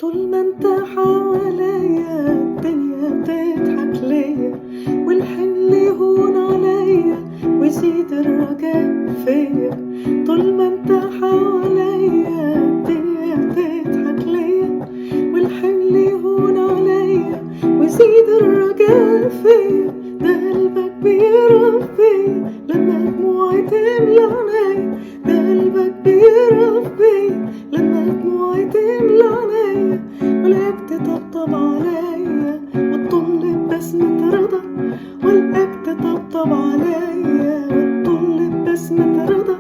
طول ما انت حواليا الدنيا بتضحك ليا، والحمل يهون عليا ويزيد الرجاء فيا. طول ما انت حواليا الدنيا بتضحك ليا، والحمل يهون عليا ويزيد الرجاء فيا. ده قلبك بيرف بيا لما دموعي تملى عينيا، ده قلبك بيرف بيا لما دموعي تملى عينيا. ولقاك تطبطب عليا وتطل ببسمة رضا، ولقاك تطبطب عليا وتطل ببسمة رضا،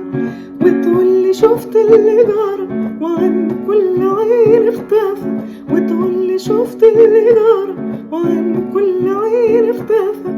وتقولي شفت اللي جرى وعن كل عين اختفى، وتقولي شفت اللي جرى وعن كل عين اختفى.